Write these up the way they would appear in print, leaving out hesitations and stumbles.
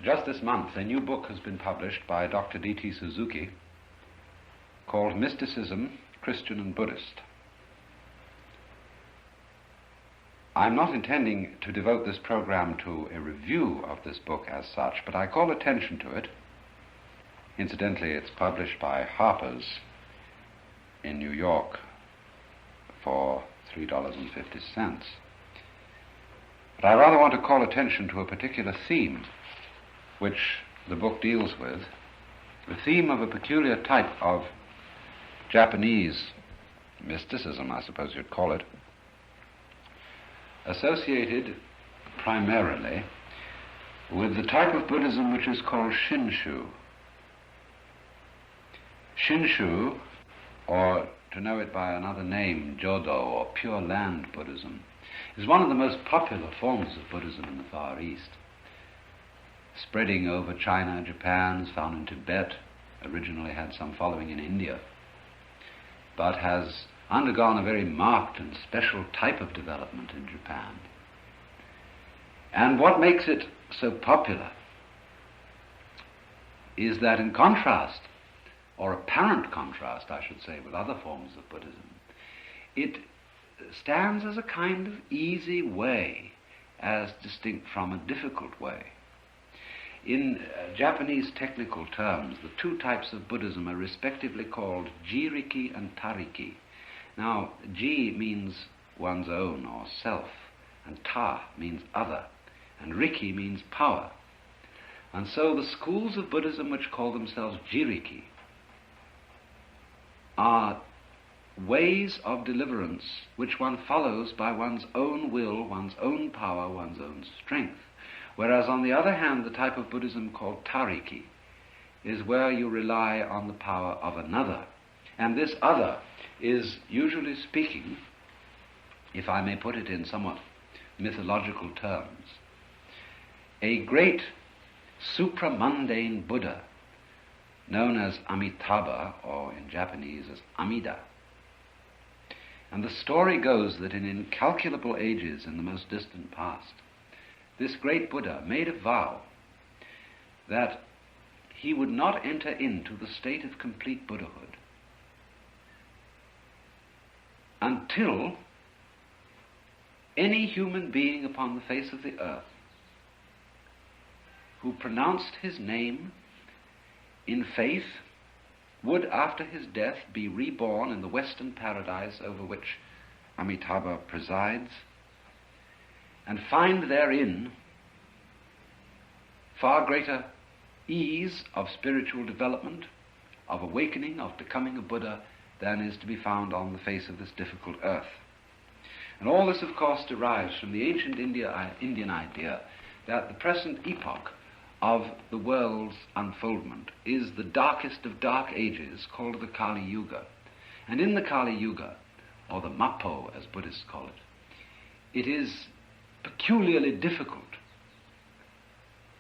Just this month, a new book has been published by Dr. D.T. Suzuki called Mysticism, Christian and Buddhist. I'm not intending to devote this program to a review of this book as such, but I call attention to it. Incidentally, it's published by Harper's in New York for $3.50. But I rather want to call attention to a particular theme which the book deals with, the theme of a peculiar type of Japanese mysticism, I suppose you'd call it, associated primarily with the type of Buddhism which is called Shinshu. Shinshu, or to know it by another name, Jodo, or Pure Land Buddhism, is one of the most popular forms of Buddhism in the Far East, spreading over China, Japan, is found in Tibet, originally had some following in India, but has undergone a very marked and special type of development in Japan. And what makes it so popular is that in contrast, or apparent contrast, I should say, with other forms of Buddhism, it stands as a kind of easy way as distinct from a difficult way. In Japanese technical terms, the two types of Buddhism are respectively called Jiriki and Tariki. Now, Ji means one's own or self, and Ta means other, and Riki means power. And so the schools of Buddhism which call themselves Jiriki are ways of deliverance which one follows by one's own will, one's own power, one's own strength. Whereas on the other hand, the type of Buddhism called Tariki is where you rely on the power of another. And this other is, usually speaking, if I may put it in somewhat mythological terms, a great supramundane Buddha known as Amitabha, or in Japanese as Amida. And the story goes that in incalculable ages in the most distant past, this great Buddha made a vow that he would not enter into the state of complete Buddhahood until any human being upon the face of the earth who pronounced his name in faith would, after his death, be reborn in the Western paradise over which Amitabha presides, and find therein far greater ease of spiritual development, of awakening, of becoming a Buddha, than is to be found on the face of this difficult earth. And all this, of course, derives from the ancient Indian idea that the present epoch of the world's unfoldment is the darkest of dark ages, called the Kali Yuga. And in the Kali Yuga, or the Mappo as Buddhists call it, it is peculiarly difficult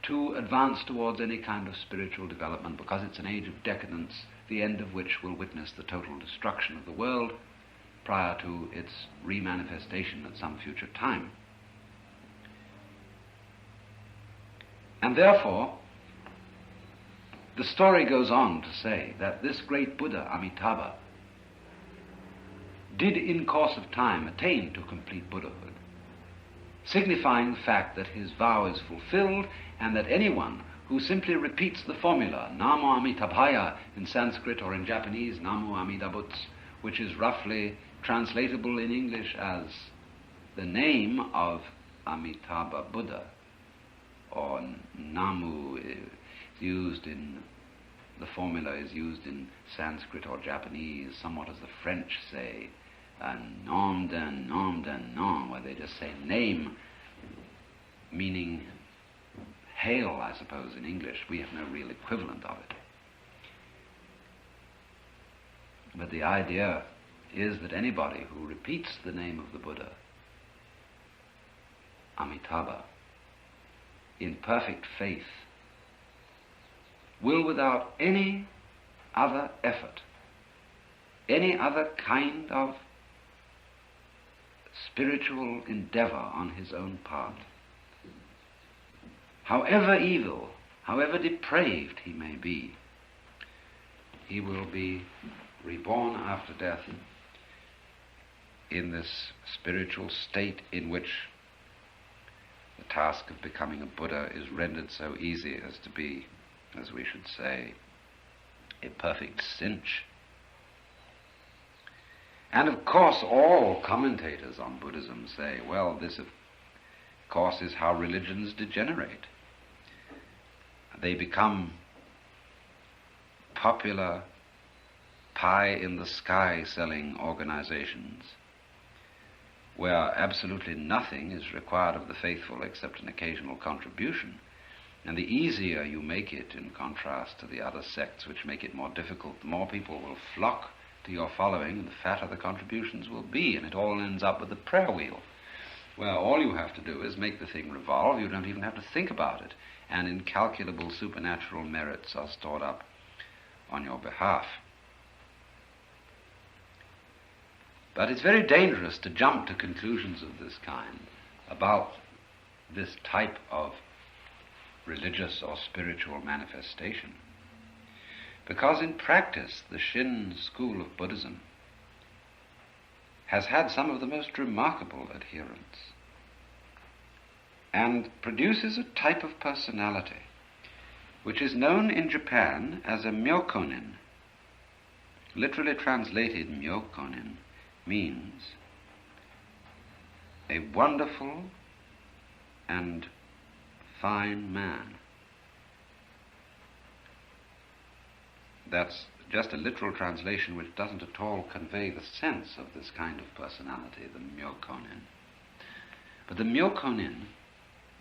to advance towards any kind of spiritual development, because it's an age of decadence, the end of which will witness the total destruction of the world prior to its remanifestation at some future time. And therefore, the story goes on to say that this great Buddha, Amitabha, did in course of time attain to complete Buddhahood, signifying the fact that his vow is fulfilled, and that anyone who simply repeats the formula Namo Amitabhaya in Sanskrit, or in Japanese Namo Amitabhuts, which is roughly translatable in English as the name of Amitabha Buddha, or Namu is used in, the formula is used in Sanskrit or Japanese somewhat as the French say, nom d'un nom, where they just say name, meaning hail, I suppose, in English. We have no real equivalent of it. But the idea is that anybody who repeats the name of the Buddha, Amitabha, in perfect faith, will without any other effort, any other kind of spiritual endeavor on his own part, however evil however depraved he may be, he will be reborn after death in this spiritual state in which the task of becoming a Buddha is rendered so easy as to be, as we should say, a perfect cinch. And of course all commentators on Buddhism say, well, this of course is how religions degenerate. They become popular, pie-in-the-sky selling organizations where absolutely nothing is required of the faithful except an occasional contribution. And the easier you make it, in contrast to the other sects which make it more difficult, the more people will flock to your following, and the fatter the contributions will be, and it all ends up with the prayer wheel, where all you have to do is make the thing revolve. You don't even have to think about it, and incalculable supernatural merits are stored up on your behalf. But it's very dangerous to jump to conclusions of this kind about this type of religious or spiritual manifestation, because in practice the Shin school of Buddhism has had some of the most remarkable adherents and produces a type of personality which is known in Japan as a myokonin. Literally translated, myokonin means a wonderful and fine man. That's just a literal translation which doesn't at all convey the sense of this kind of personality, the myokonin. But the myokonin,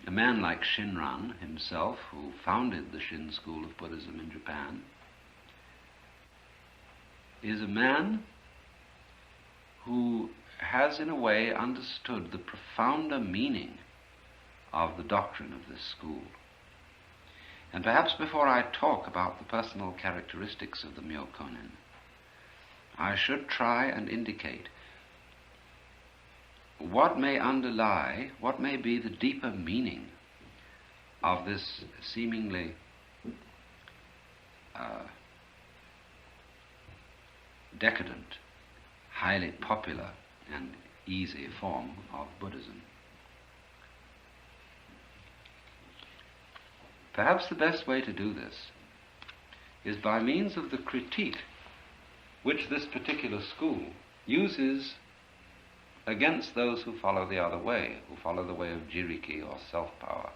a man like Shinran himself, who founded the Shin school of Buddhism in Japan, is a man who has in a way understood the profounder meaning of the doctrine of this school. And perhaps before I talk about the personal characteristics of the myokonin, I should try and indicate what may underlie, what may be the deeper meaning of this seemingly decadent, highly popular and easy form of Buddhism. Perhaps the best way to do this is by means of the critique which this particular school uses against those who follow the other way, who follow the way of jiriki or self-power.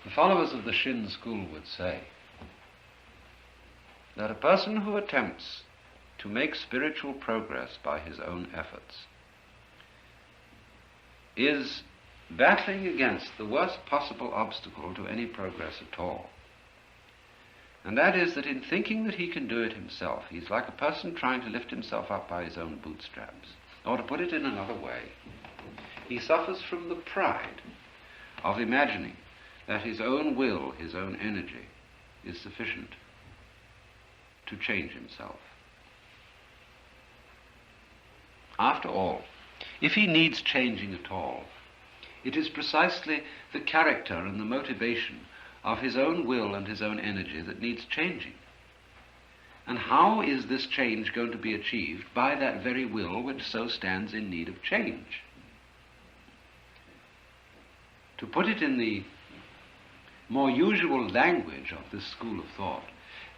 The followers of the Shin school would say that a person who attempts to make spiritual progress by his own efforts is battling against the worst possible obstacle to any progress at all. And that is that in thinking that he can do it himself, he's like a person trying to lift himself up by his own bootstraps. Or to put it in another way, he suffers from the pride of imagining that his own will, his own energy, is sufficient to change himself. After all, if he needs changing at all, it is precisely the character and the motivation of his own will and his own energy that needs changing. And how is this change going to be achieved? By that very will which so stands in need of change. To put it in the more usual language of this school of thought,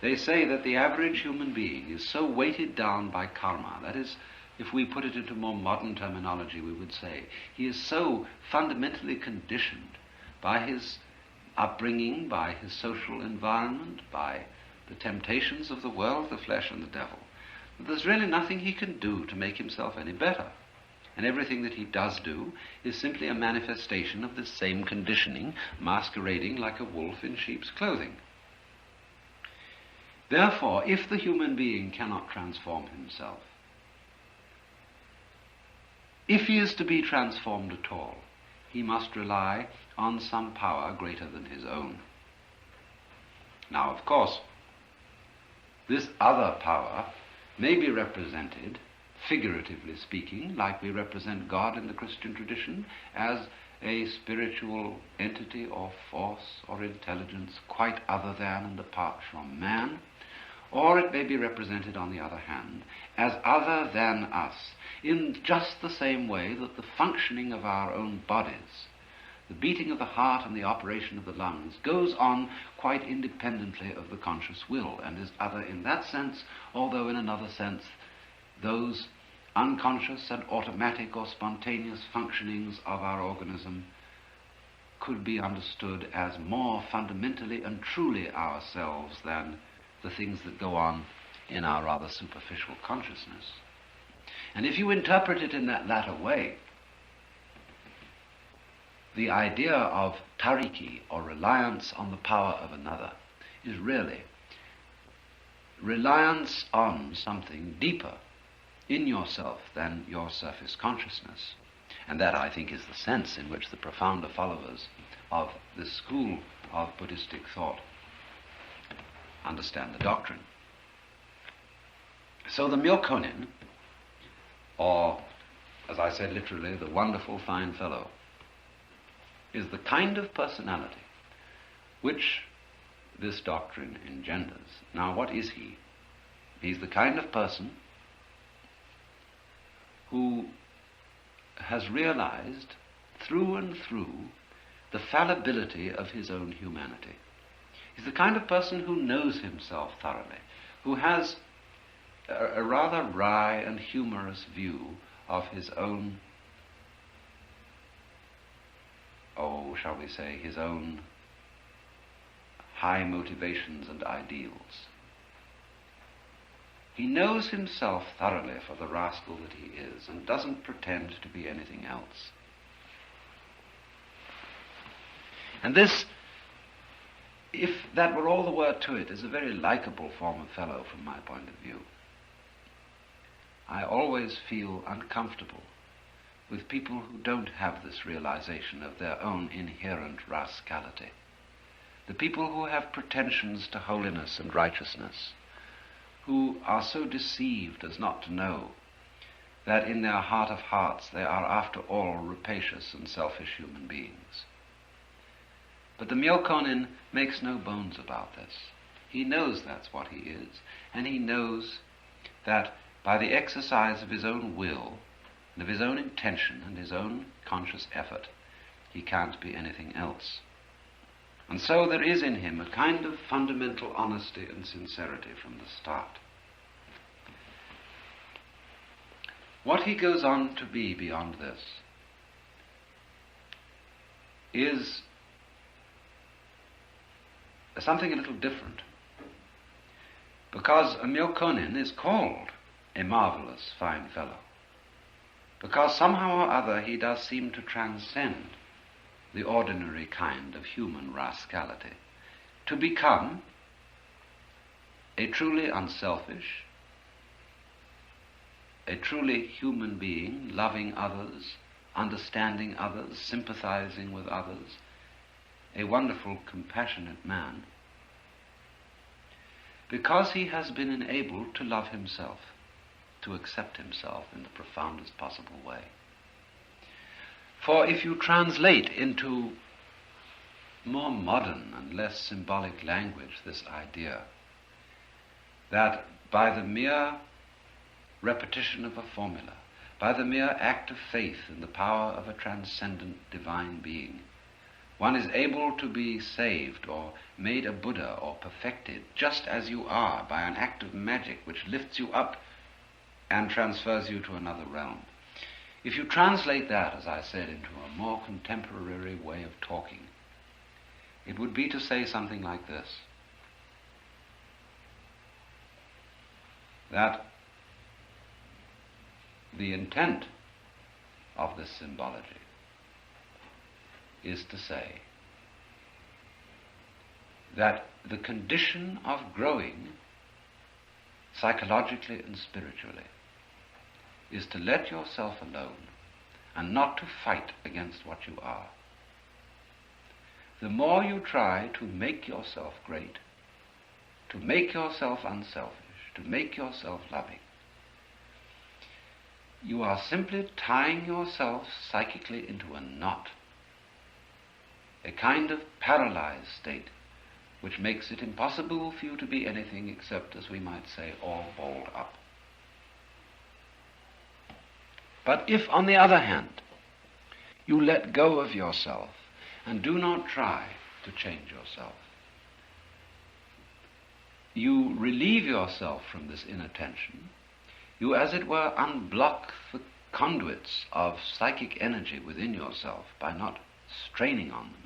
they say that the average human being is so weighted down by karma, that is, if we put it into more modern terminology, we would say he is so fundamentally conditioned by his upbringing, by his social environment, by the temptations of the world, the flesh and the devil, that there's really nothing he can do to make himself any better. And everything that he does do is simply a manifestation of this same conditioning, masquerading like a wolf in sheep's clothing. Therefore, if the human being cannot transform himself, if he is to be transformed at all, he must rely on some power greater than his own. Now, of course, this other power may be represented figuratively speaking, like we represent God in the Christian tradition, as a spiritual entity or force or intelligence quite other than and apart from man, or it may be represented, on the other hand, as other than us, in just the same way that the functioning of our own bodies, the beating of the heart and the operation of the lungs, goes on quite independently of the conscious will, and is other in that sense, although in another sense those unconscious and automatic or spontaneous functionings of our organism could be understood as more fundamentally and truly ourselves than the things that go on in our rather superficial consciousness. And if you interpret it in that latter way, the idea of tariki, or reliance on the power of another, is really reliance on something deeper in yourself than your surface consciousness. And that, I think, is the sense in which the profounder followers of this school of Buddhistic thought understand the doctrine. So the Myokonin, or, as I said literally, the wonderful fine fellow, is the kind of personality which this doctrine engenders. Now, what is he? He's the kind of person who has realized through and through the fallibility of his own humanity. He's the kind of person who knows himself thoroughly, who has a rather wry and humorous view of his own, shall we say, his own high motivations and ideals. He knows himself thoroughly for the rascal that he is, and doesn't pretend to be anything else. And this, if that were all the word to it, is a very likable form of fellow from my point of view. I always feel uncomfortable with people who don't have this realization of their own inherent rascality. The people who have pretensions to holiness and righteousness, who are so deceived as not to know that in their heart of hearts they are after all rapacious and selfish human beings. But the Myokonin makes no bones about this. He knows that's what he is, and he knows that by the exercise of his own will and of his own intention and his own conscious effort, he can't be anything else. And so there is in him a kind of fundamental honesty and sincerity from the start. What he goes on to be beyond this is something a little different, because a Myokonin is called a marvelous fine fellow, because somehow or other he does seem to transcend the ordinary kind of human rascality, to become a truly unselfish, a truly human being, loving others, understanding others, sympathizing with others, a wonderful, compassionate man, because he has been enabled to love himself, to accept himself in the profoundest possible way. For if you translate into more modern and less symbolic language this idea that by the mere repetition of a formula, by the mere act of faith in the power of a transcendent divine being, one is able to be saved or made a Buddha or perfected just as you are by an act of magic which lifts you up and transfers you to another realm. If you translate that, as I said, into a more contemporary way of talking, it would be to say something like this: that the intent of this symbology is to say that the condition of growing psychologically and spiritually is to let yourself alone and not to fight against what you are. The more you try to make yourself great, to make yourself unselfish, to make yourself loving, you are simply tying yourself psychically into a knot, a kind of paralyzed state, which makes it impossible for you to be anything except, as we might say, all balled up. But if, on the other hand, you let go of yourself and do not try to change yourself, you relieve yourself from this inner tension, you, as it were, unblock the conduits of psychic energy within yourself by not straining on them,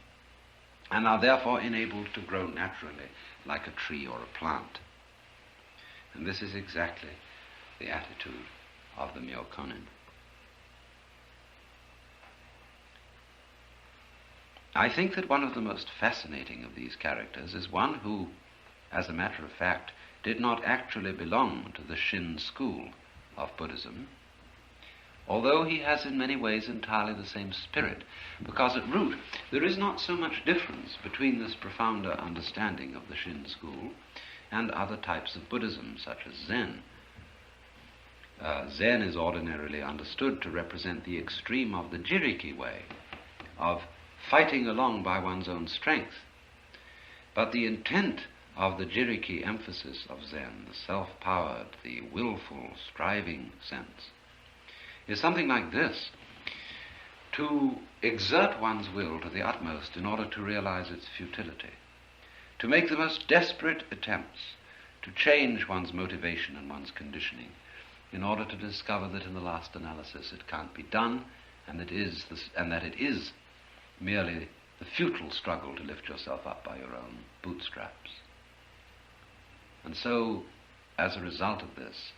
and are therefore enabled to grow naturally like a tree or a plant. And this is exactly the attitude of the Myokonin. I think that one of the most fascinating of these characters is one who, as a matter of fact, did not actually belong to the Shin school of Buddhism, although he has in many ways entirely the same spirit, because at root there is not so much difference between this profounder understanding of the Shin school and other types of Buddhism, such as Zen. Zen is ordinarily understood to represent the extreme of the Jiriki way, of fighting along by one's own strength. But the intent of the Jiriki emphasis of Zen, the self-powered, the willful, striving sense, is something like this: to exert one's will to the utmost in order to realize its futility, to make the most desperate attempts to change one's motivation and one's conditioning in order to discover that in the last analysis it can't be done, and that it is merely the futile struggle to lift yourself up by your own bootstraps. And so, as a result of this,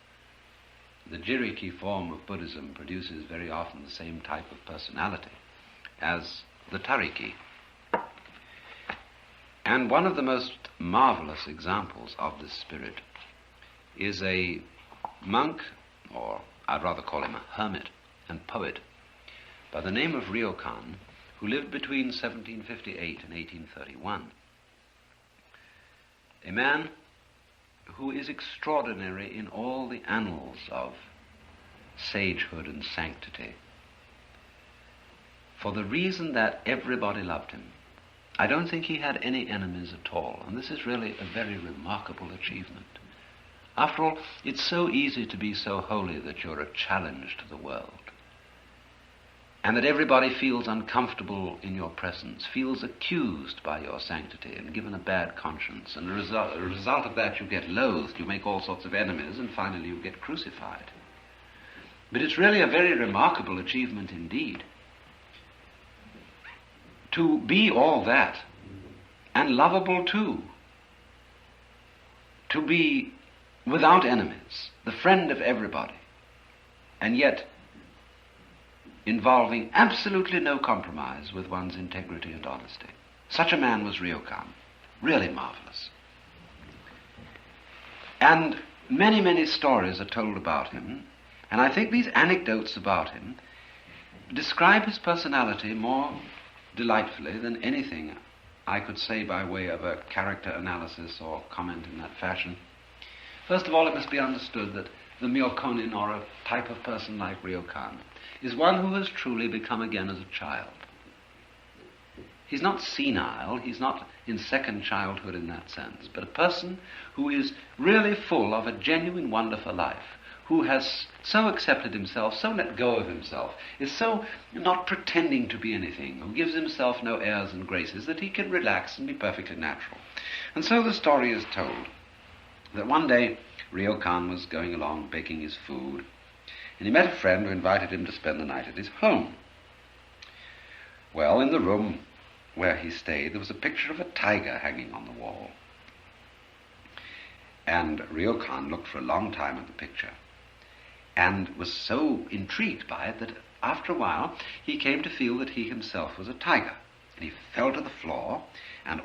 the Jiriki form of Buddhism produces very often the same type of personality as the Tariki. And one of the most marvelous examples of this spirit is a monk, or I'd rather call him a hermit and poet, by the name of Ryokan, who lived between 1758 and 1831. A man who is extraordinary in all the annals of sagehood and sanctity, for the reason that everybody loved him. I don't think he had any enemies at all, and this is really a very remarkable achievement. After all, it's so easy to be so holy that you're a challenge to the world, and that everybody feels uncomfortable in your presence, feels accused by your sanctity and given a bad conscience, and as a result of that you get loathed, you make all sorts of enemies, and finally you get crucified. But it's really a very remarkable achievement indeed to be all that, and lovable too, to be without enemies, the friend of everybody, and yet involving absolutely no compromise with one's integrity and honesty. Such a man was Ryokan. Really marvelous. And many, many stories are told about him, and I think these anecdotes about him describe his personality more delightfully than anything I could say by way of a character analysis or comment in that fashion. First of all, it must be understood that the Myokonin, or a type of person like Ryokan, is one who has truly become again as a child. He's not senile, he's not in second childhood in that sense, but a person who is really full of a genuine wonder for life, who has so accepted himself, so let go of himself, is so not pretending to be anything, who gives himself no airs and graces, that he can relax and be perfectly natural. And so the story is told that one day Ryokan was going along baking his food, and he met a friend who invited him to spend the night at his home. Well, in the room where he stayed, there was a picture of a tiger hanging on the wall. And Ryokan looked for a long time at the picture, and was so intrigued by it that after a while he came to feel that he himself was a tiger. And he fell to the floor, and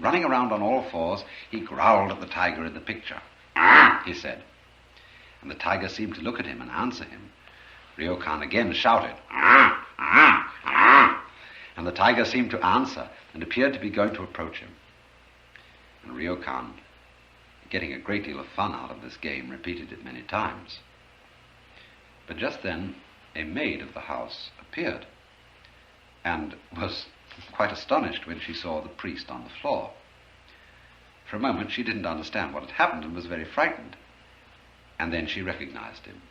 running around on all fours, he growled at the tiger in the picture. "Ah!" he said. And the tiger seemed to look at him and answer him. Ryokan again shouted, "Ah! Ah! Ah!" And the tiger seemed to answer and appeared to be going to approach him. And Ryokan, getting a great deal of fun out of this game, repeated it many times. But just then a maid of the house appeared, and was quite astonished when she saw the priest on the floor. For a moment she didn't understand what had happened and was very frightened. And then she recognized him.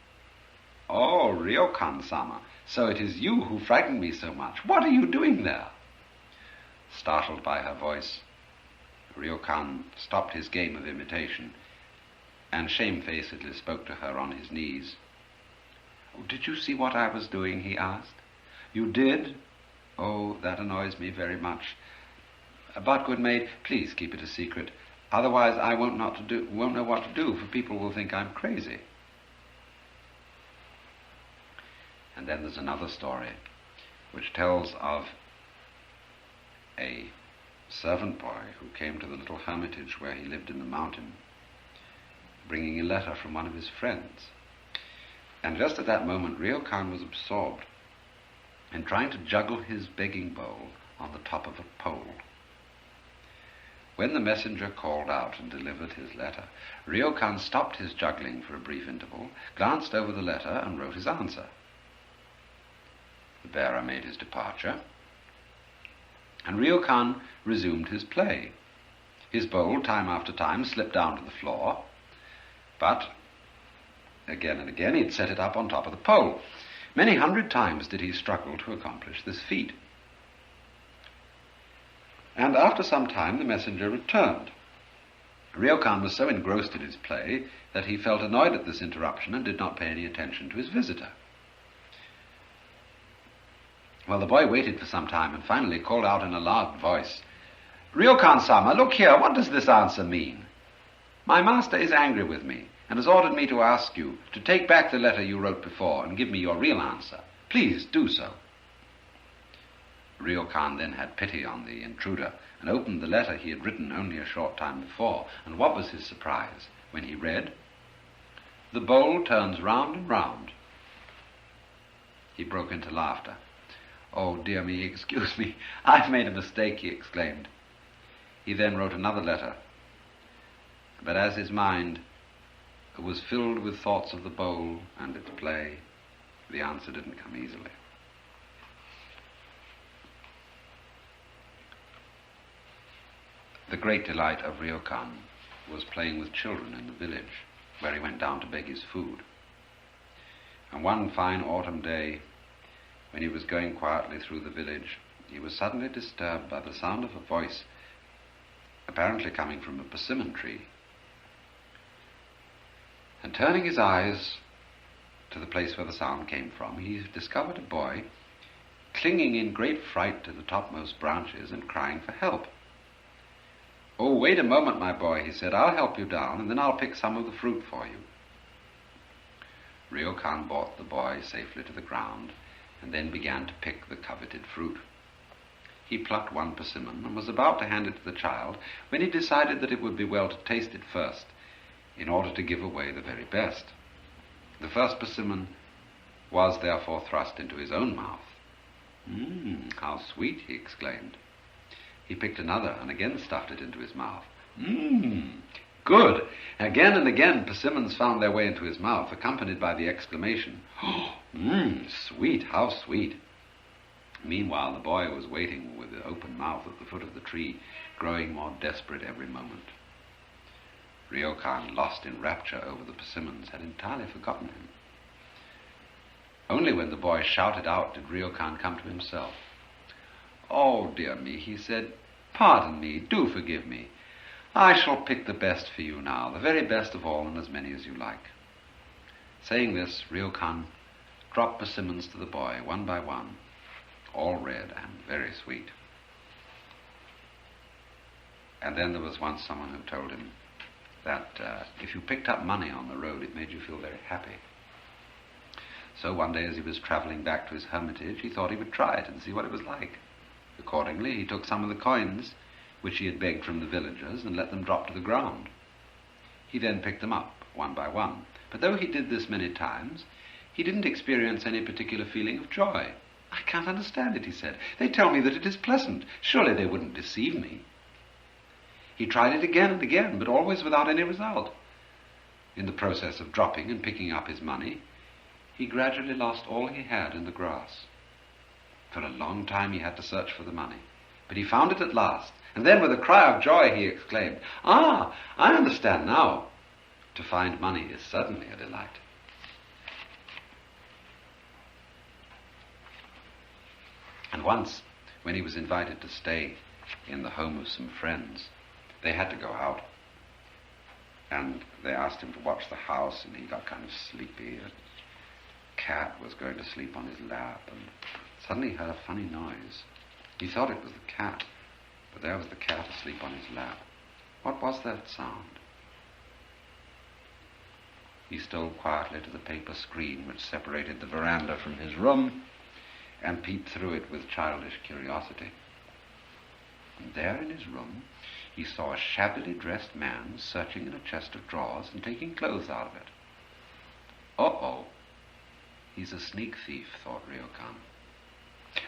"Oh, Ryokan-sama, so it is you who frightened me so much. What are you doing there?" Startled by her voice, Ryokan stopped his game of imitation and shamefacedly spoke to her on his knees. "Oh, did you see what I was doing?" he asked. "You did? Oh, that annoys me very much. But, good maid, please keep it a secret. Otherwise I won't know what to do, for people will think I'm crazy." And then there's another story which tells of a servant boy who came to the little hermitage where he lived in the mountain, bringing a letter from one of his friends. And just at that moment Ryokan was absorbed in trying to juggle his begging bowl on the top of a pole. When the messenger called out and delivered his letter, Ryokan stopped his juggling for a brief interval, glanced over the letter, and wrote his answer. The bearer made his departure, and Ryokan resumed his play. His bowl, time after time, slipped down to the floor, but again and again he'd set it up on top of the pole. Many hundred times did he struggle to accomplish this feat. And after some time the messenger returned. Ryokan was so engrossed in his play that he felt annoyed at this interruption and did not pay any attention to his visitor. Well, the boy waited for some time and finally called out in a loud voice, "Ryokan-sama, look here, what does this answer mean? My master is angry with me and has ordered me to ask you to take back the letter you wrote before and give me your real answer. Please do so." Ryokan then had pity on the intruder and opened the letter he had written only a short time before, and what was his surprise when he read, "The bowl turns round and round." He broke into laughter. "Oh, dear me, excuse me, I've made a mistake," he exclaimed. He then wrote another letter, but as his mind was filled with thoughts of the bowl and its play, the answer didn't come easily. The great delight of Ryokan was playing with children in the village, where he went down to beg his food. And one fine autumn day, when he was going quietly through the village, he was suddenly disturbed by the sound of a voice, apparently coming from a persimmon tree. And turning his eyes to the place where the sound came from, he discovered a boy clinging in great fright to the topmost branches and crying for help. "Oh, wait a moment, my boy," he said. "I'll help you down, and then I'll pick some of the fruit for you." Ryokan brought the boy safely to the ground, and then began to pick the coveted fruit. He plucked one persimmon and was about to hand it to the child when he decided that it would be well to taste it first, in order to give away the very best. The first persimmon was therefore thrust into his own mouth. How sweet," he exclaimed. He picked another and again stuffed it into his mouth. Good. Again and again persimmons found their way into his mouth, accompanied by the exclamation, "Oh, sweet, how sweet." Meanwhile the boy was waiting with an open mouth at the foot of the tree, growing more desperate every moment. Ryokan, lost in rapture over the persimmons, had entirely forgotten him. Only when the boy shouted out did Ryokan come to himself. "Oh, dear me," he said, "pardon me, do forgive me. I shall pick the best for you now, the very best of all, and as many as you like." Saying this, Ryokan dropped persimmons to the boy, one by one, all red and very sweet. And then there was once someone who told him that if you picked up money on the road, it made you feel very happy. So one day as he was traveling back to his hermitage, he thought he would try it and see what it was like. Accordingly, he took some of the coins which he had begged from the villagers and let them drop to the ground. He then picked them up, one by one. But though he did this many times, he didn't experience any particular feeling of joy. "I can't understand it," he said. "They tell me that it is pleasant. Surely they wouldn't deceive me." He tried it again and again, but always without any result. In the process of dropping and picking up his money, he gradually lost all he had in the grass. For a long time he had to search for the money, but he found it at last, and then with a cry of joy he exclaimed, "Ah, I understand now. To find money is certainly a delight." And once, when he was invited to stay in the home of some friends, they had to go out. And they asked him to watch the house, and he got kind of sleepy. A cat was going to sleep on his lap, and suddenly he heard a funny noise. He thought it was the cat, but there was the cat asleep on his lap. What was that sound? He stole quietly to the paper screen which separated the veranda from his room, and peeped through it with childish curiosity. And there in his room he saw a shabbily dressed man searching in a chest of drawers and taking clothes out of it. Uh-oh, he's a sneak thief, thought Ryokan.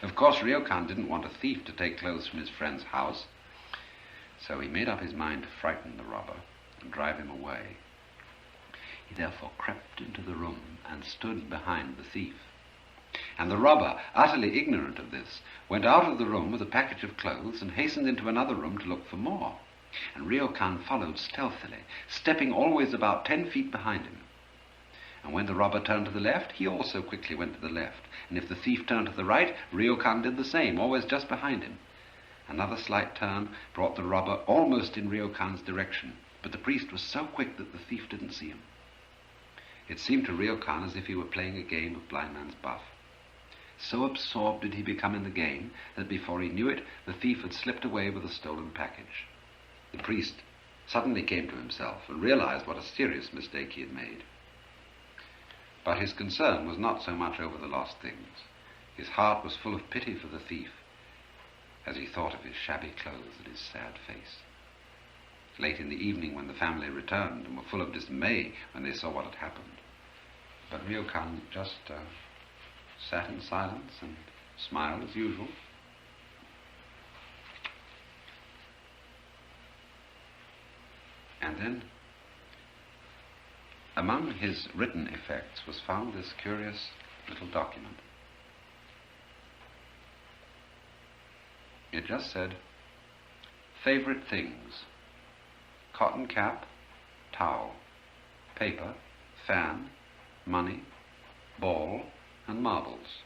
Of course, Ryokan didn't want a thief to take clothes from his friend's house, so he made up his mind to frighten the robber and drive him away. He therefore crept into the room and stood behind the thief. And the robber, utterly ignorant of this, went out of the room with a package of clothes and hastened into another room to look for more. And Ryokan followed stealthily, stepping always about 10 feet behind him. And when the robber turned to the left, he also quickly went to the left. And if the thief turned to the right, Ryokan did the same, always just behind him. Another slight turn brought the robber almost in Ryokan's direction, but the priest was so quick that the thief didn't see him. It seemed to Ryokan as if he were playing a game of blind man's buff. So absorbed did he become in the game that before he knew it, the thief had slipped away with a stolen package. The priest suddenly came to himself and realized what a serious mistake he had made. But his concern was not so much over the lost things. His heart was full of pity for the thief as he thought of his shabby clothes and his sad face. Late in the evening, when the family returned and were full of dismay when they saw what had happened. But Ryokan just sat in silence and smiled as usual. And then, among his written effects was found this curious little document. It just said, "Favorite things: cotton cap, towel, paper, fan, money, ball, and marbles.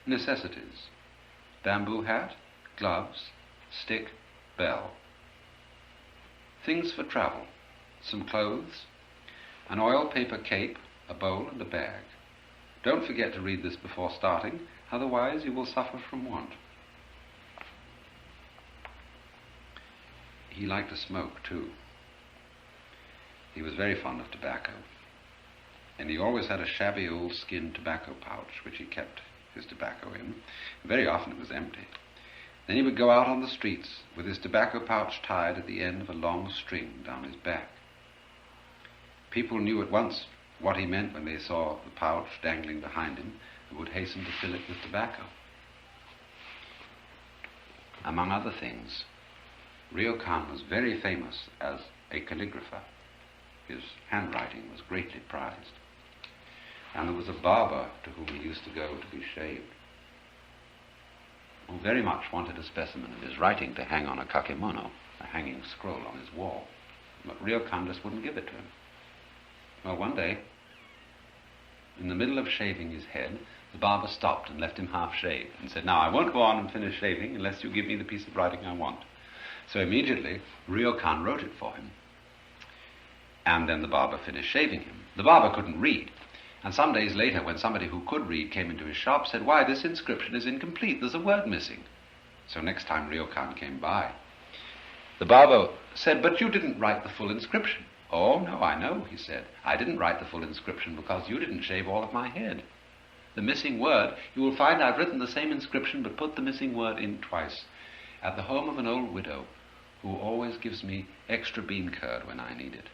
Necessities: bamboo hat, gloves, stick, bell. Things for travel: some clothes, an oil paper cape, a bowl, and a bag. Don't forget to read this before starting, otherwise you will suffer from want." He liked to smoke too. He was very fond of tobacco, and he always had a shabby old skin tobacco pouch which he kept his tobacco in. Very often it was empty. Then he would go out on the streets with his tobacco pouch tied at the end of a long string down his back. People knew at once what he meant when they saw the pouch dangling behind him and would hasten to fill it with tobacco. Among other things, Ryokan was very famous as a calligrapher. His handwriting was greatly prized. And there was a barber to whom he used to go to be shaved, who very much wanted a specimen of his writing to hang on a kakemono, a hanging scroll on his wall. But Ryokan just wouldn't give it to him. Well, one day, in the middle of shaving his head, the barber stopped and left him half-shaved and said, "Now, I won't go on and finish shaving unless you give me the piece of writing I want." So immediately, Ryokan wrote it for him. And then the barber finished shaving him. The barber couldn't read. And some days later, when somebody who could read came into his shop, said, "Why, this inscription is incomplete. There's a word missing." So next time Ryokan came by, the barber said, "But you didn't write the full inscription." "Oh, no, I know," he said. "I didn't write the full inscription because you didn't shave all of my head. The missing word, you will find I've written the same inscription but put the missing word in twice. At the home of an old widow who always gives me extra bean curd when I need it."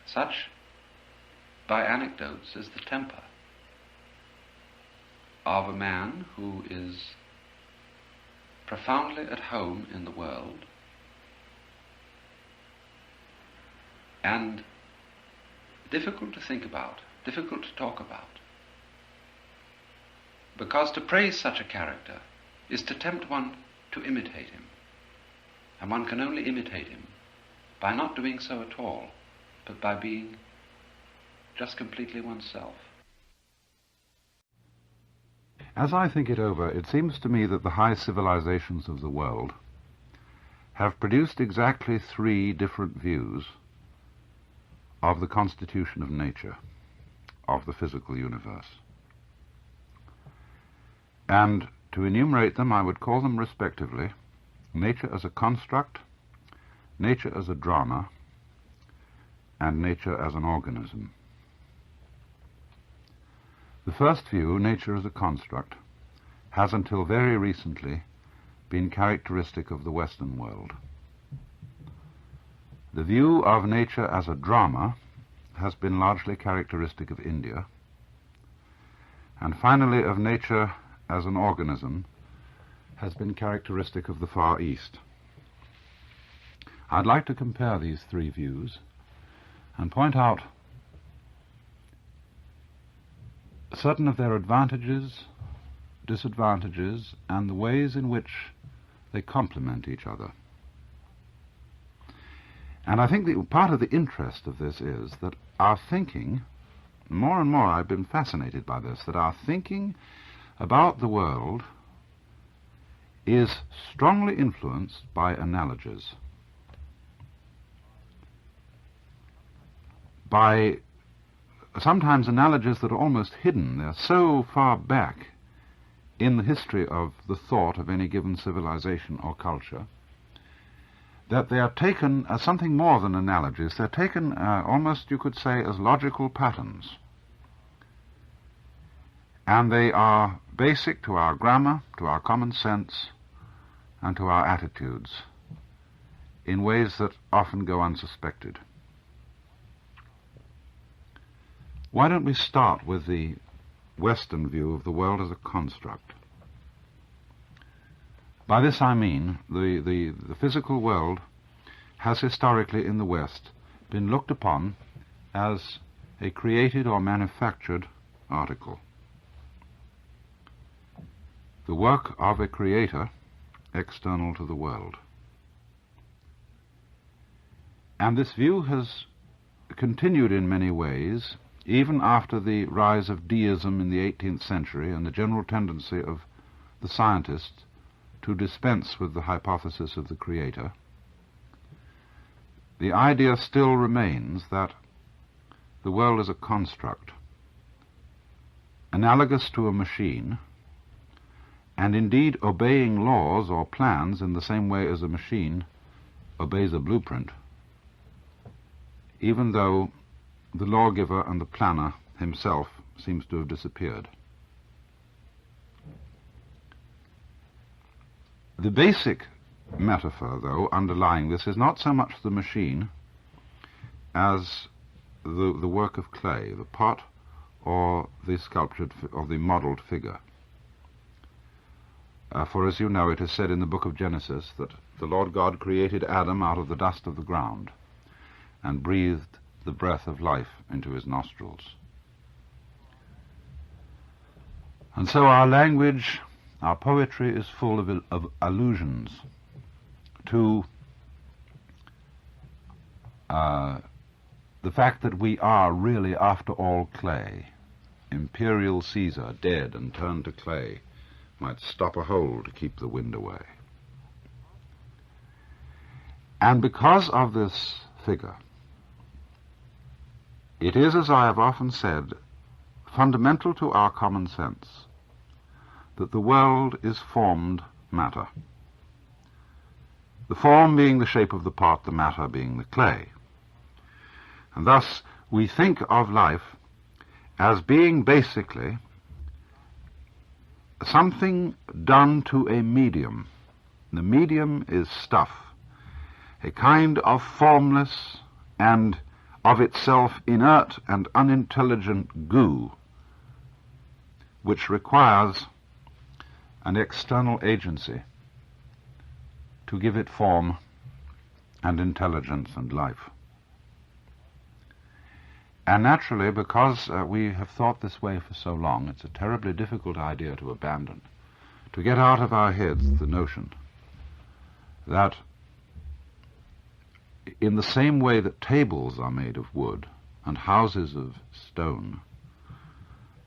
Such, by anecdotes, is the temper of a man who is profoundly at home in the world and difficult to think about, difficult to talk about. Because to praise such a character is to tempt one to imitate him. And one can only imitate him by not doing so at all, but by being just completely oneself. As I think it over, it seems to me that the high civilizations of the world have produced exactly three different views of the constitution of nature, of the physical universe. And to enumerate them, I would call them respectively nature as a construct, nature as a drama, and nature as an organism. The first view, nature as a construct, has until very recently been characteristic of the Western world. The view of nature as a drama has been largely characteristic of India, and finally of nature as an organism has been characteristic of the Far East. I'd like to compare these three views and point out certain of their advantages, disadvantages, and the ways in which they complement each other. And I think that part of the interest of this is that our thinking, more and more I've been fascinated by this, that our thinking about the world is strongly influenced by analogies, by sometimes analogies that are almost hidden. They're so far back in the history of the thought of any given civilization or culture that they are taken as something more than analogies. They're taken almost, you could say, as logical patterns. And they are basic to our grammar, to our common sense, and to our attitudes in ways that often go unsuspected. Why don't we start with the Western view of the world as a construct? By this I mean the physical world has historically in the West been looked upon as a created or manufactured article. The work of a creator external to the world. And this view has continued in many ways even after the rise of deism in the 18th century and the general tendency of the scientists to dispense with the hypothesis of the creator. The idea still remains that the world is a construct, analogous to a machine, and indeed obeying laws or plans in the same way as a machine obeys a blueprint, even though the lawgiver and the planner himself seems to have disappeared. The basic metaphor, though, underlying this is not so much the machine as the work of clay, the pot or the sculptured or the modeled figure. For as you know, it is said in the book of Genesis that the Lord God created Adam out of the dust of the ground and breathed the breath of life into his nostrils. And so our language, our poetry is full of allusions to the fact that we are really, after all, clay. Imperial Caesar, dead and turned to clay, might stop a hole to keep the wind away. And because of this figure, it is, as I have often said, fundamental to our common sense that the world is formed matter. The form being the shape of the pot, the matter being the clay. And thus we think of life as being basically something done to a medium. The medium is stuff, a kind of formless and of itself inert and unintelligent goo, which requires an external agency to give it form and intelligence and life. And naturally, because we have thought this way for so long, it's a terribly difficult idea to abandon, to get out of our heads the notion that in the same way that tables are made of wood and houses of stone,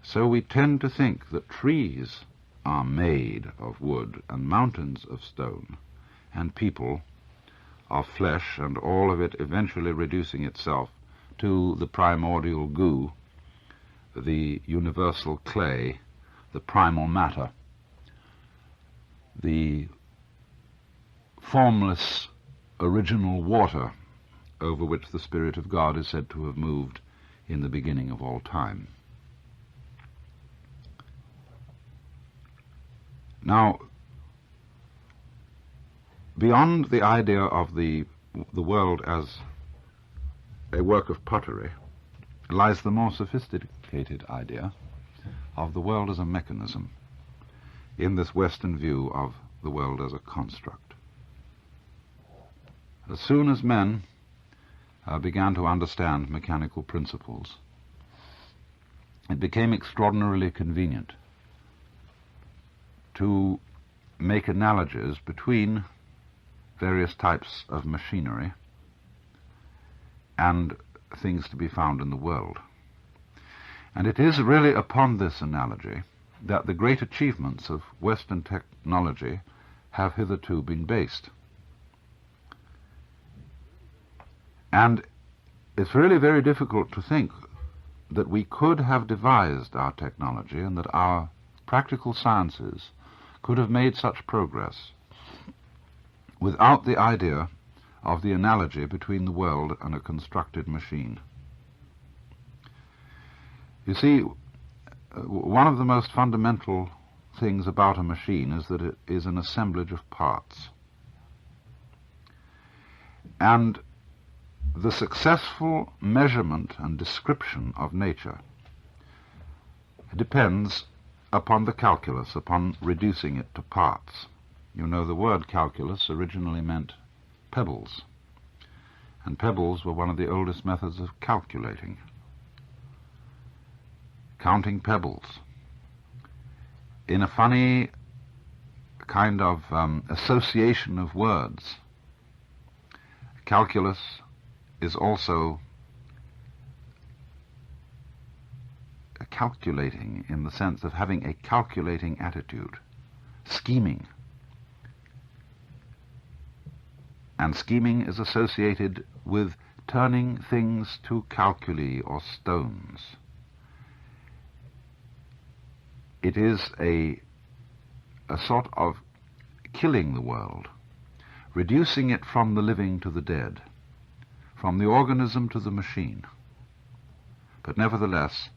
so we tend to think that trees are made of wood and mountains of stone and people of flesh, and all of it eventually reducing itself to the primordial goo, the universal clay, the primal matter, the formless original water over which the Spirit of God is said to have moved in the beginning of all time. Now, beyond the idea of the world as a work of pottery lies the more sophisticated idea of the world as a mechanism in this Western view of the world as a construct. As soon as men began to understand mechanical principles, it became extraordinarily convenient to make analogies between various types of machinery and things to be found in the world. And it is really upon this analogy that the great achievements of Western technology have hitherto been based. And it's really very difficult to think that we could have devised our technology and that our practical sciences could have made such progress without the idea of the analogy between the world and a constructed machine. You see, one of the most fundamental things about a machine is that it is an assemblage of parts. And the successful measurement and description of nature depends upon the calculus, upon reducing it to parts. You know, the word calculus originally meant pebbles, and pebbles were one of the oldest methods of calculating. Counting pebbles. In a funny kind of association of words, calculus is also calculating in the sense of having a calculating attitude, scheming. And scheming is associated with turning things to calculi or stones. It is a sort of killing the world, reducing it from the living to the dead, from the organism to the machine. But nevertheless,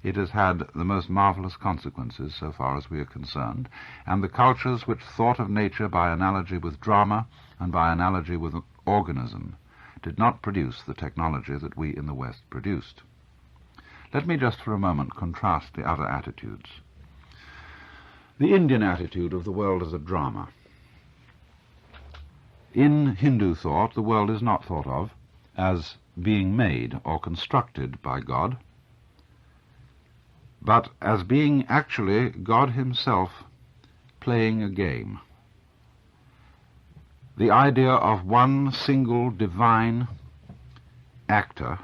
it has had the most marvelous consequences so far as we are concerned, and the cultures which thought of nature by analogy with drama and by analogy with organism did not produce the technology that we in the West produced. Let me just for a moment contrast the other attitudes. The Indian attitude of the world as a drama. In Hindu thought, the world is not thought of as being made or constructed by God, but as being actually God himself playing a game. The idea of one single divine actor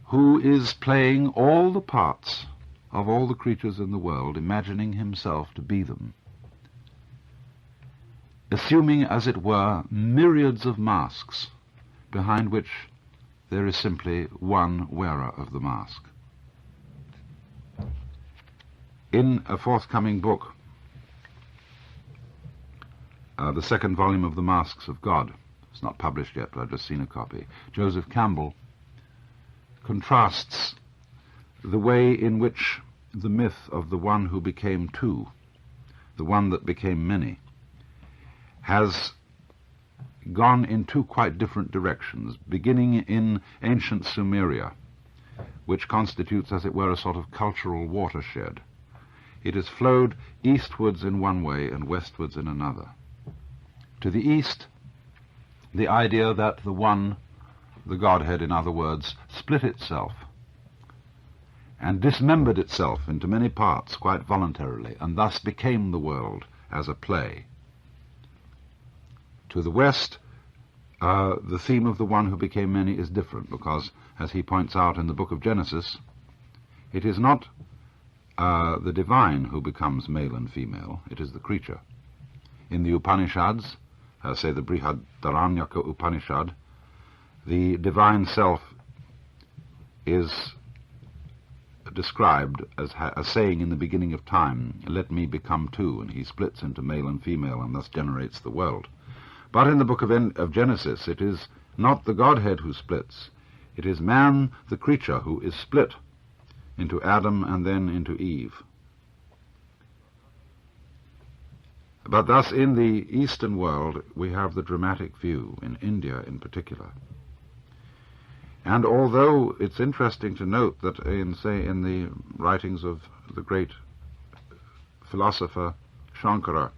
who is playing all the parts of all the creatures in the world, imagining himself to be them, assuming, as it were, myriads of masks behind which there is simply one wearer of the mask. In a forthcoming book, the second volume of The Masks of God, it's not published yet, but I've just seen a copy, Joseph Campbell contrasts the way in which the myth of the one who became two, the one that became many, has gone in two quite different directions, beginning in ancient Sumeria, which constitutes, as it were, a sort of cultural watershed. It has flowed eastwards in one way and westwards in another. To the east, the idea that the one, the Godhead, in other words, split itself and dismembered itself into many parts quite voluntarily, and thus became the world as a play. To the West, the theme of the one who became many is different, because, as he points out in the book of Genesis, it is not the divine who becomes male and female, it is the creature. In the Upanishads, say the Brihadaranyaka Upanishad, the divine self is described as saying in the beginning of time, "Let me become two," and he splits into male and female and thus generates the world. But in the book of Genesis, it is not the Godhead who splits, it is man, the creature, who is split into Adam and then into Eve. But thus in the Eastern world we have the dramatic view, in India in particular. And although it's interesting to note that in the writings of the great philosopher Shankara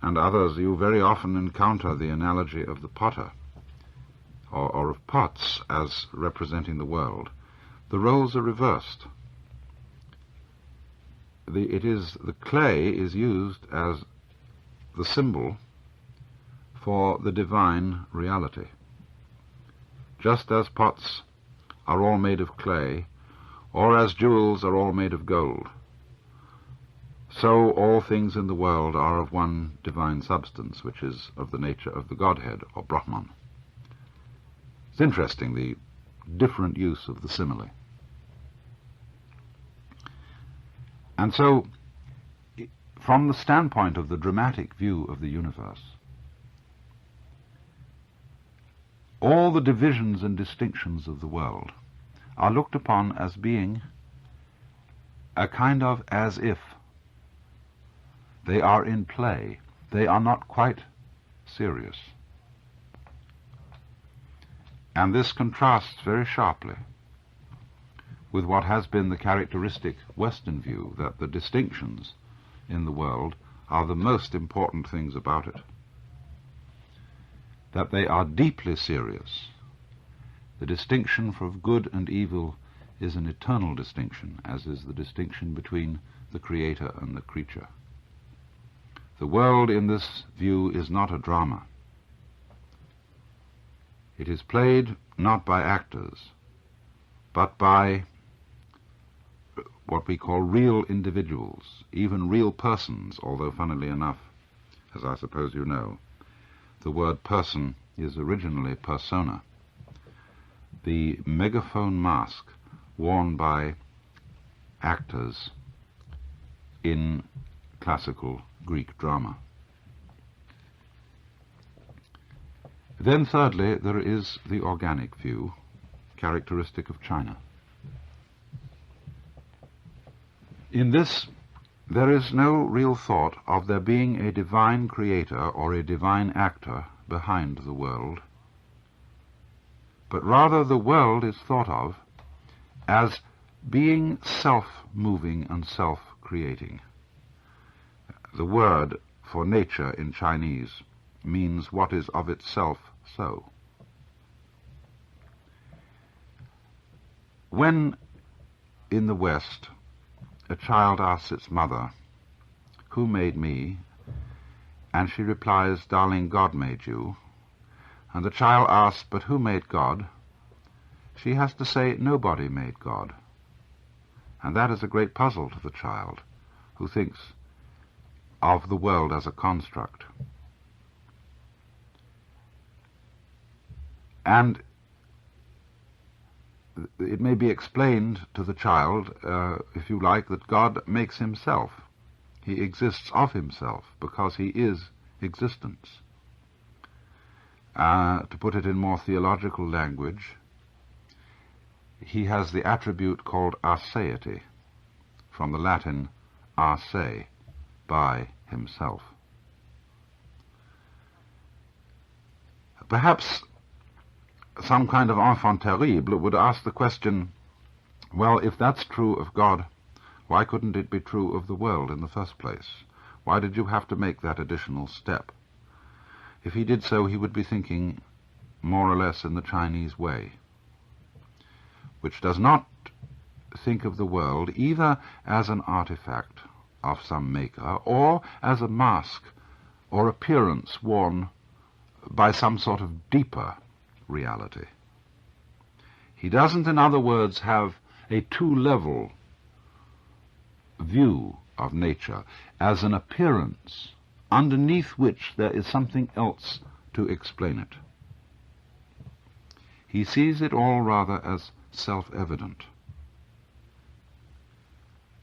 and others, you very often encounter the analogy of the potter, or of pots as representing the world, the roles are reversed. The clay is used as the symbol for the divine reality. Just as pots are all made of clay, or as jewels are all made of gold, so all things in the world are of one divine substance, which is of the nature of the Godhead, or Brahman. It's interesting, the different use of the simile. And so, from the standpoint of the dramatic view of the universe, all the divisions and distinctions of the world are looked upon as being a kind of as if. They are in play. They are not quite serious. And this contrasts very sharply with what has been the characteristic Western view, that the distinctions in the world are the most important things about it, that they are deeply serious. The distinction for good and evil is an eternal distinction, as is the distinction between the creator and the creature. The world in this view is not a drama. It is played not by actors, but by what we call real individuals, even real persons, although funnily enough, as I suppose you know, the word person is originally persona, the megaphone mask worn by actors in classical Greek drama. Then thirdly, there is the organic view, characteristic of China. In this, there is no real thought of there being a divine creator or a divine actor behind the world, but rather the world is thought of as being self-moving and self-creating. The word for nature in Chinese means what is of itself so. When in the West a child asks its mother, "Who made me?" and she replies, "Darling, God made you," and the child asks, "But who made God?" she has to say, "Nobody made God." And that is a great puzzle to the child, who thinks of the world as a construct. And it may be explained to the child, if you like, that God makes himself. He exists of himself because he is existence. To put it in more theological language, he has the attribute called aseity, from the Latin ase, by himself. Perhaps some kind of enfant terrible would ask the question, well, if that's true of God, why couldn't it be true of the world in the first place? Why did you have to make that additional step? If he did so, he would be thinking more or less in the Chinese way, which does not think of the world either as an artifact of some maker or as a mask or appearance worn by some sort of deeper reality. He doesn't, in other words, have a two-level view of nature as an appearance underneath which there is something else to explain it. He sees it all rather as self-evident,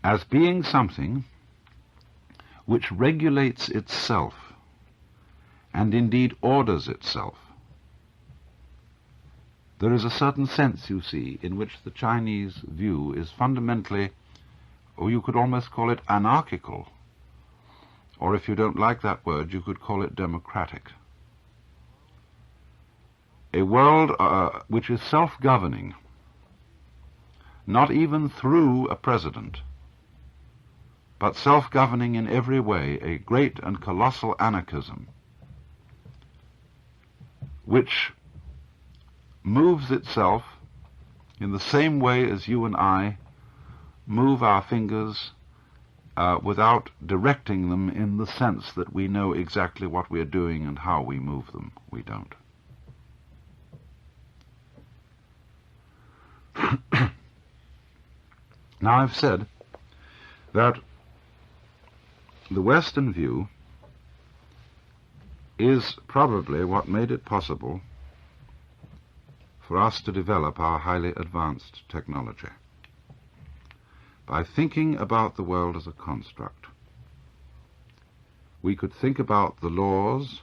as being something which regulates itself and indeed orders itself. There is a certain sense, you see, in which the Chinese view is fundamentally, or you could almost call it anarchical, or if you don't like that word, you could call it democratic. A world which is self-governing, not even through a president, but self-governing in every way, a great and colossal anarchism, which moves itself in the same way as you and I move our fingers without directing them in the sense that we know exactly what we're doing and how we move them. We don't. Now, I've said that the Western view is probably what made it possible for us to develop our highly advanced technology, by thinking about the world as a construct. We could think about the laws,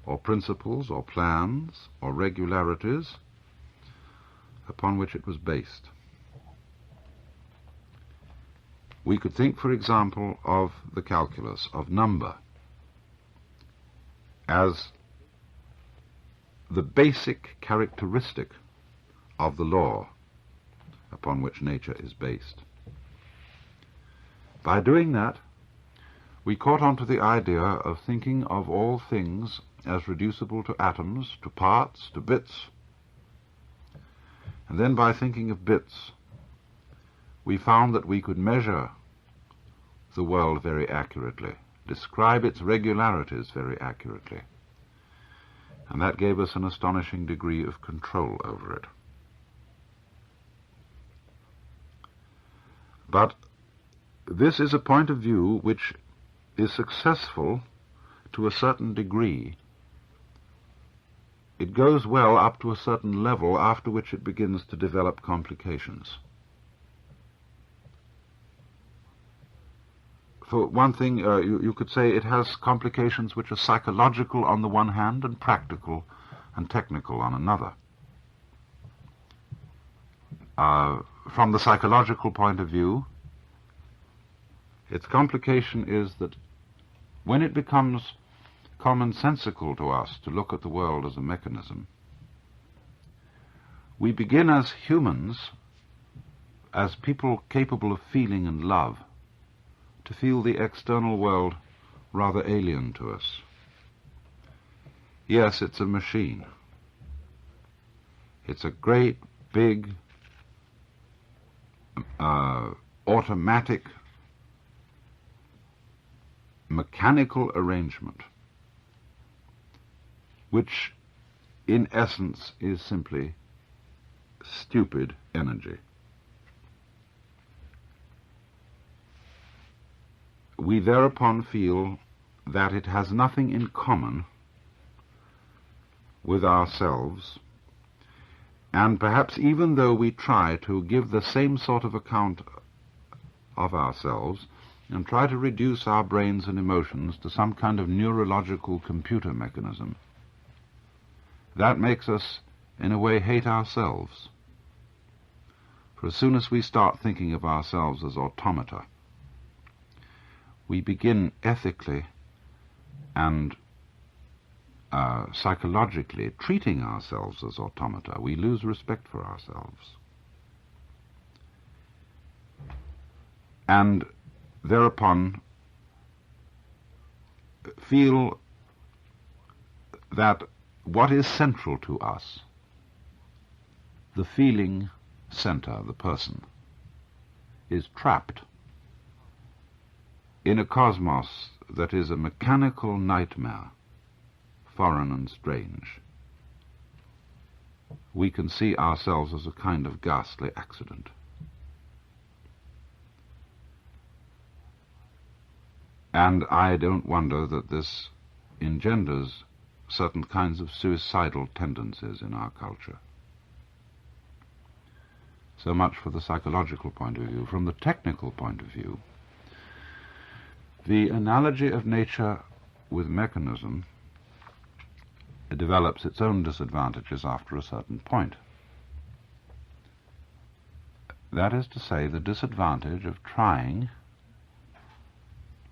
or principles, or plans, or regularities upon which it was based. We could think, for example, of the calculus, of number, as the basic characteristic of the law upon which nature is based. By doing that, we caught on to the idea of thinking of all things as reducible to atoms, to parts, to bits. And then by thinking of bits, we found that we could measure the world very accurately, describe its regularities very accurately. And that gave us an astonishing degree of control over it. But this is a point of view which is successful to a certain degree. It goes well up to a certain level, after which it begins to develop complications. For one thing, you could say it has complications which are psychological on the one hand and practical and technical on another. From the psychological point of view, its complication is that when it becomes commonsensical to us to look at the world as a mechanism, we begin as humans, as people capable of feeling and love, to feel the external world rather alien to us. Yes, it's a machine. It's a great, big, automatic, mechanical arrangement, which in essence is simply stupid energy. We thereupon feel that it has nothing in common with ourselves, and perhaps even though we try to give the same sort of account of ourselves and try to reduce our brains and emotions to some kind of neurological computer mechanism, that makes us, in a way, hate ourselves. For as soon as we start thinking of ourselves as automata, we begin ethically and psychologically treating ourselves as automata. We lose respect for ourselves. And thereupon feel that what is central to us, the feeling center, the person, is trapped in a cosmos that is a mechanical nightmare, foreign and strange, we can see ourselves as a kind of ghastly accident. And I don't wonder that this engenders certain kinds of suicidal tendencies in our culture. So much for the psychological point of view. From the technical point of view, the analogy of nature with mechanism develops its own disadvantages after a certain point. That is to say, the disadvantage of trying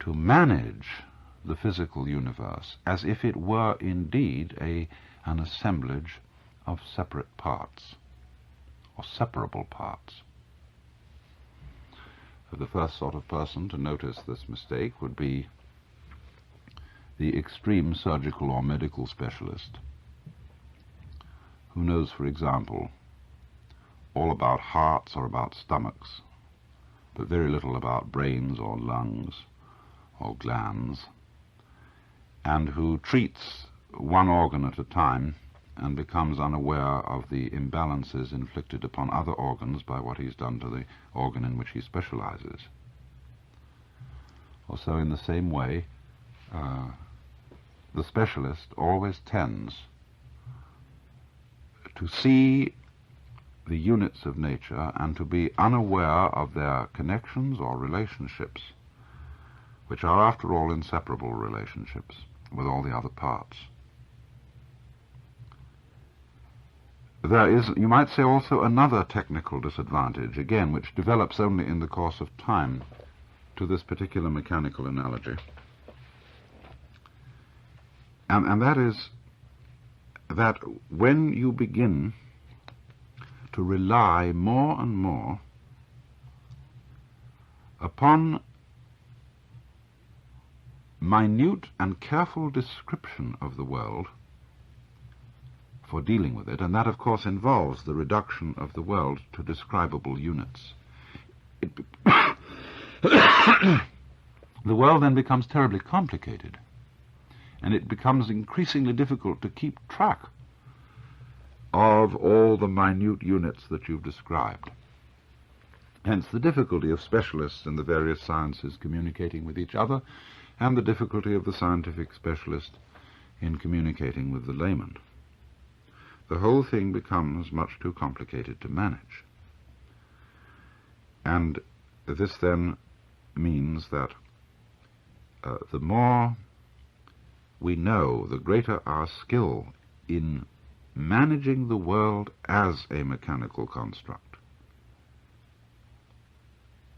to manage the physical universe as if it were indeed an assemblage of separate parts, or separable parts. The first sort of person to notice this mistake would be the extreme surgical or medical specialist who knows, for example, all about hearts or about stomachs, but very little about brains or lungs or glands, and who treats one organ at a time and becomes unaware of the imbalances inflicted upon other organs by what he's done to the organ in which he specializes. Also, in the same way, the specialist always tends to see the units of nature and to be unaware of their connections or relationships, which are, after all, inseparable relationships with all the other parts. There is, you might say, also another technical disadvantage, again, which develops only in the course of time to this particular mechanical analogy. And that is that when you begin to rely more and more upon minute and careful description of the world for dealing with it, and that, of course, involves the reduction of the world to describable units, the world then becomes terribly complicated, and it becomes increasingly difficult to keep track of all the minute units that you've described. Hence the difficulty of specialists in the various sciences communicating with each other, and the difficulty of the scientific specialist in communicating with the layman. The whole thing becomes much too complicated to manage. And this then means that the more we know, the greater our skill in managing the world as a mechanical construct,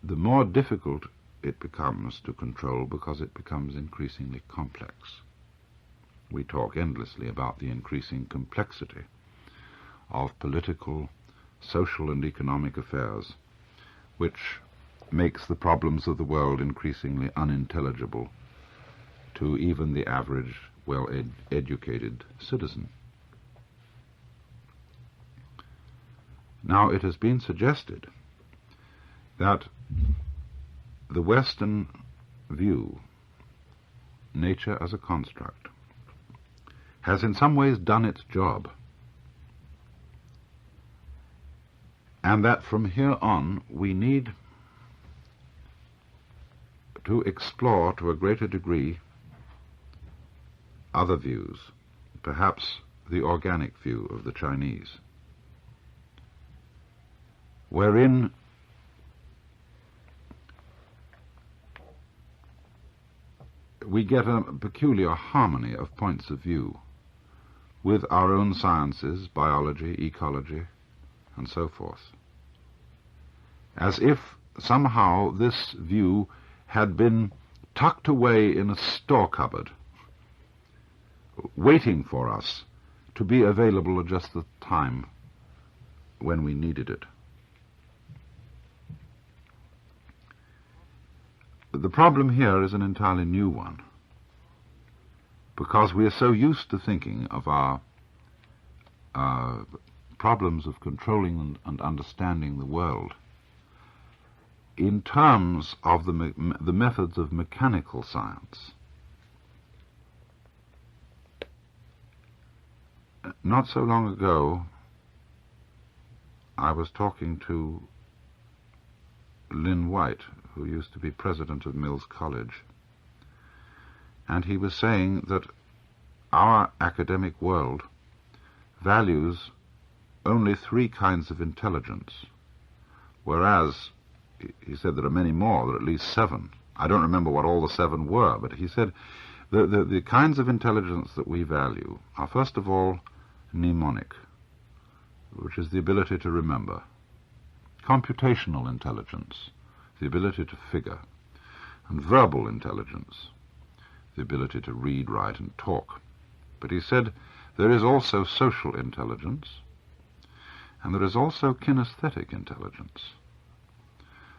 the more difficult it becomes to control, because it becomes increasingly complex. We talk endlessly about the increasing complexity of political, social, and economic affairs, which makes the problems of the world increasingly unintelligible to even the average, well-educated citizen. Now, it has been suggested that the Western view, nature as a construct, has in some ways done its job, and that from here on we need to explore to a greater degree other views, perhaps the organic view of the Chinese, wherein we get a peculiar harmony of points of view with our own sciences, biology, ecology, and so forth, as if somehow this view had been tucked away in a store cupboard, waiting for us to be available at just the time when we needed it. The problem here is an entirely new one, because we are so used to thinking of our problems of controlling and understanding the world in terms of the methods of mechanical science. Not so long ago, I was talking to Lynn White, who used to be president of Mills College, and he was saying that our academic world values only 3 kinds of intelligence, whereas he said there are many more, there are at least 7. I don't remember what all the 7 were, but he said the kinds of intelligence that we value are, first of all, mnemonic, which is the ability to remember; computational intelligence, the ability to figure; and verbal intelligence, the ability to read, write, and talk. But he said there is also social intelligence, and there is also kinesthetic intelligence,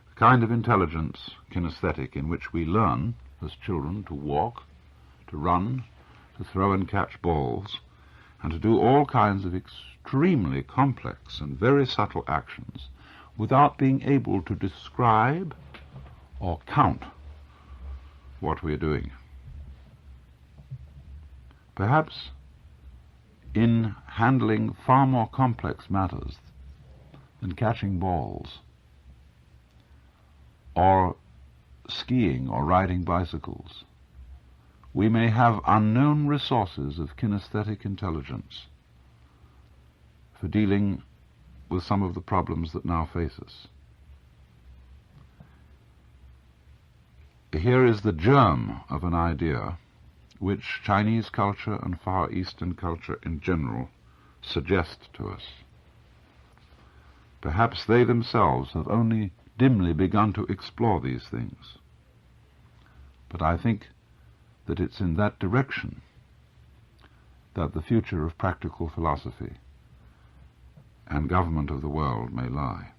the kind of intelligence, kinesthetic, in which we learn as children to walk, to run, to throw and catch balls, and to do all kinds of extremely complex and very subtle actions without being able to describe or count what we are doing. Perhaps in handling far more complex matters than catching balls, or skiing or riding bicycles, we may have unknown resources of kinesthetic intelligence for dealing with some of the problems that now face us. Here is the germ of an idea which Chinese culture and Far Eastern culture in general suggest to us. Perhaps they themselves have only dimly begun to explore these things, but I think that it's in that direction that the future of practical philosophy and government of the world may lie.